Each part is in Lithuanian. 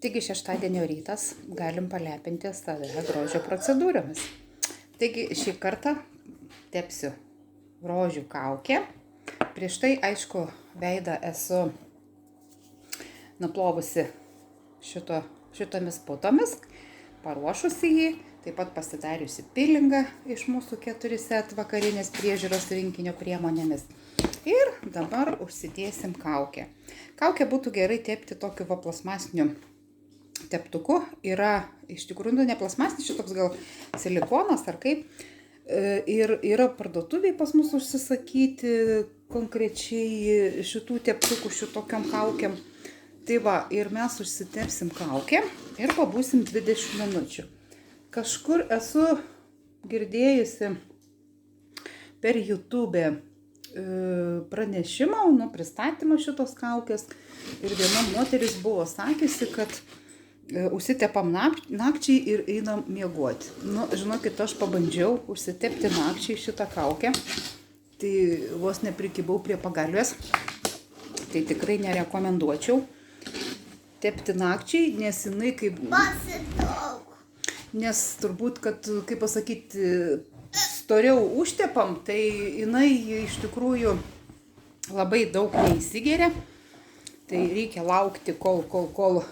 Taigi šeštadienio rytas galim palepinti save grožio procedūromis. Taigi šį kartą tepsiu rožių kaukę. Prieš tai, aišku, veidą esu nuplovusi šitomis putomis, paruošusi jį, taip pat pasidariusi pilingą iš mūsų 4 set vakarinės priežiūros rinkinio priemonėmis. Ir dabar užsidėsim kaukę. Kaukę būtų gerai tepti tokiu plasmasiniu teptuku. Yra iš tikrųjų ne plasmasinis, šitoks gal silikonas ar kaip. Ir yra parduotuviai pas mus užsisakyti konkrečiai šitų teptukų šitokiom kaukiam. Tai va, ir mes užsitepsim kaukę ir pabūsim 20 minučių. Kažkur esu girdėjusi per YouTube pranešimą, pristatymą šitos kaukės. Ir viena moteris buvo sakiusi, kad užsitepam nakčiai ir einam miegoti. Žinokit, aš pabandžiau užsitepti nakčiai šitą kaukę. Tai vos neprikibau prie pagalvės. Tai tikrai nerekomenduočiau tepti nakčiai, nes jinai kaip... Nes turbūt, kad, kaip pasakyti, storiau užtepam, tai jinai iš tikrųjų labai daug neįsigeria. Tai reikia laukti, kol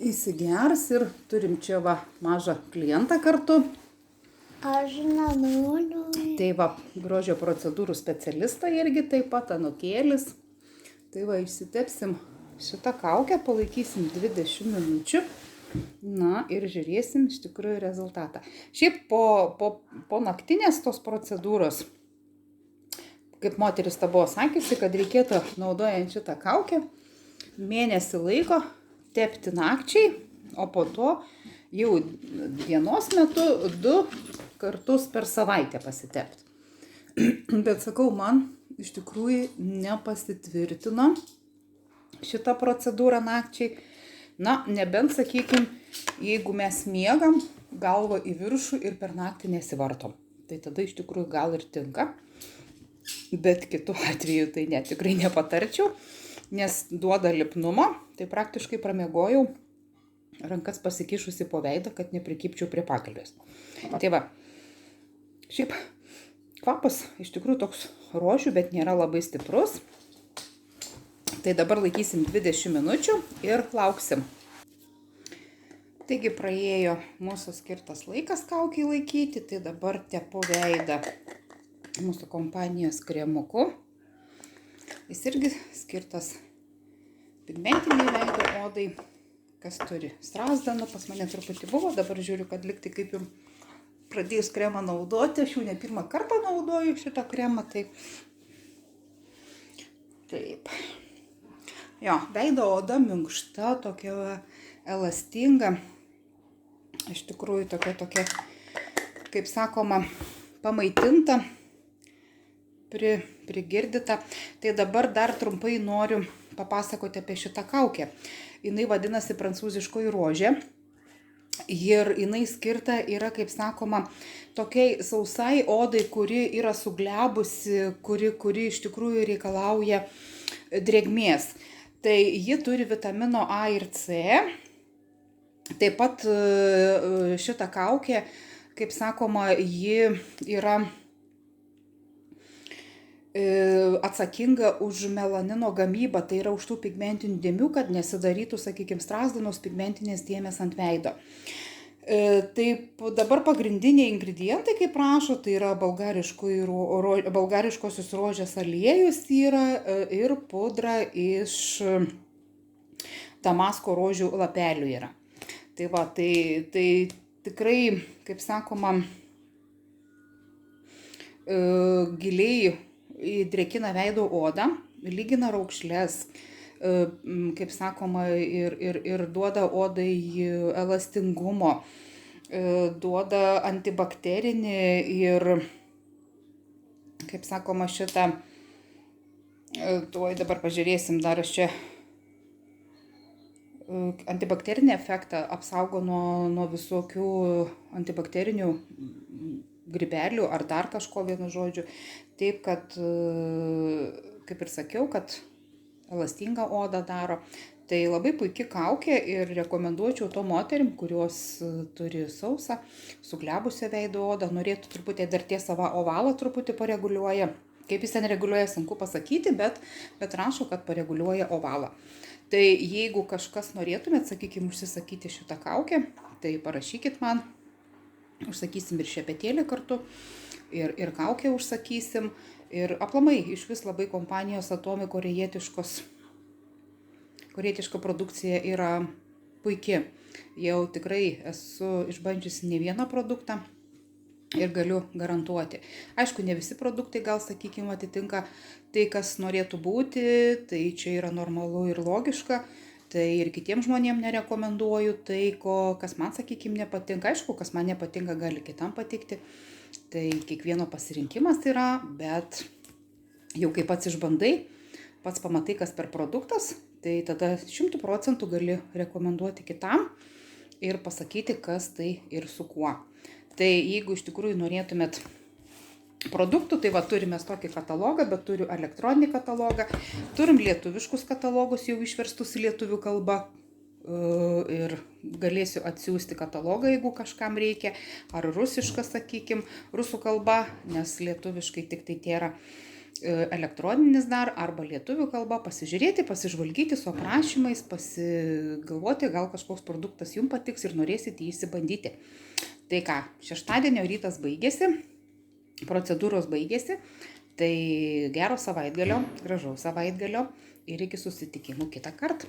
įsigers. Ir turim čia va mažą klientą kartu. Aš nenoriu. Tai va, grožio procedūrų specialistą irgi taip pat, anūkėlis. Tai va, išsitepsim šitą kaukę, palaikysim 20 minučių. Na ir žiūrėsim iš tikrųjų rezultatą. Šiaip po naktinės tos procedūros, kaip moteris ta buvo sakiusi, kad reikėtų naudojant šitą kaukę mėnesį laiko tepti nakčiai, o po to jau dienos metu 2 kartus per savaitę pasitepti. Bet sakau, man iš tikrųjų nepasitvirtino šitą procedūrą nakčiai. Na, nebent, sakykim, jeigu mes miegam galvą į viršų ir per naktį nesivartom. Tai tada iš tikrųjų gal ir tinka. Bet kitu atveju tai tikrai nepatarčiau, nes duoda lipnumo. Tai praktiškai pramiegojau rankas pasikišusi po veidą, kad neprikibčiau prie pagalvės. Tai va, šiaip kvapas iš tikrųjų toks rožių, bet nėra labai stiprus. Tai dabar laikysim 20 minučių ir lauksim. Taigi praėjo mūsų skirtas laikas kaukiai laikyti, tai dabar tepu veidą mūsų kompanijos kremuku. Jis irgi skirtas pigmentiniai veido odai, kas turi strazdanų, pas mane truputį buvo, dabar žiūriu, kad likti kaip jau pradėjus kremą naudoti, aš jau ne pirmą kartą naudoju šitą kremą, tai taip. Jo, veido oda minkšta, tokia elastinga, iš tikrųjų tokia, kaip sakoma, pamaitinta, prigirdyta. Tai dabar dar trumpai noriu papasakoti apie šitą kaukę. Jinai vadinasi prancūziškoji rožė ir jinai skirta yra, kaip sakoma, tokiai sausai odai, kuri yra suglebusi, kuri iš tikrųjų reikalauja drėgmės. Tai ji turi vitamino A ir C. Taip pat šita kaukė, kaip sakoma, ji yra atsakinga už melanino gamybą, tai yra už tų pigmentinių dėmių, kad nesidarytų, sakykime, strazdanos pigmentinės dėmės ant veido. Taip, dabar pagrindiniai ingredientai, kaip prašo, tai yra bulgariškosios rožės aliejus yra ir pudra iš damasko rožių lapelių yra. Tai va, tai tikrai, kaip sakoma, giliai drėkina veido odą, lygina raukšles, kaip sakoma, ir duoda odai elastingumo, duoda antibakterinį ir, kaip sakoma, šitą, tuoj dabar pažiūrėsim, dar aš čia antibakterinį efektą apsaugo nuo visokių antibakterinių grybelių ar dar kažko, vienu žodžiu. Taip, kad, kaip ir sakiau, kad elastingą odą daro. Tai labai puikia kaukė ir rekomenduočiau to moterim, kurios turi sausą, suglebusią veido odą, norėtų truputį dar tie savo ovalą truputį pareguliuoja. Kaip jis ten reguliuoja, sunku pasakyti, bet rašo, kad pareguliuoja ovalą. Tai jeigu kažkas norėtumėt, sakykime, užsisakyti šitą kaukę, tai parašykit man, užsakysim ir šepetėlį kartu, ir kaukę užsakysim. Ir aplamai iš vis labai kompanijos Atomy korėjietiška produkcija yra puiki. Jau tikrai esu išbandžiusi ne vieną produktą ir galiu garantuoti. Aišku, ne visi produktai gal, sakykime, atitinka tai, kas norėtų būti, tai čia yra normalu ir logiška. Tai ir kitiems žmonėms nerekomenduoju tai, kas man, sakykime, nepatinka. Aišku, kas man nepatinka, gali kitam patikti. Tai kiekvieno pasirinkimas yra, bet jau kai pats išbandai, pats pamatai, kas per produktas, tai tada 100% gali rekomenduoti kitam ir pasakyti, kas tai ir su kuo. Tai jeigu iš tikrųjų norėtumėt produktų, tai va turime tokį katalogą, bet turiu elektroninį katalogą, turim lietuviškus katalogus jau išverstus į lietuvių kalbą ir galėsiu atsiųsti katalogą, jeigu kažkam reikia, ar rusišką, sakykime, rusų kalba, nes lietuviškai tik tai tėra elektroninis dar, arba lietuvių kalba, pasižiūrėti, pasižvalgyti su aprašymais, pasigalvoti, gal kažkoks produktas jums patiks ir norėsite jį įsibandyti. Tai ką, šeštadienio rytas baigėsi, procedūros baigėsi, tai gero savaitgalio, gražaus savaitgalio ir iki susitikimų kitą kartą.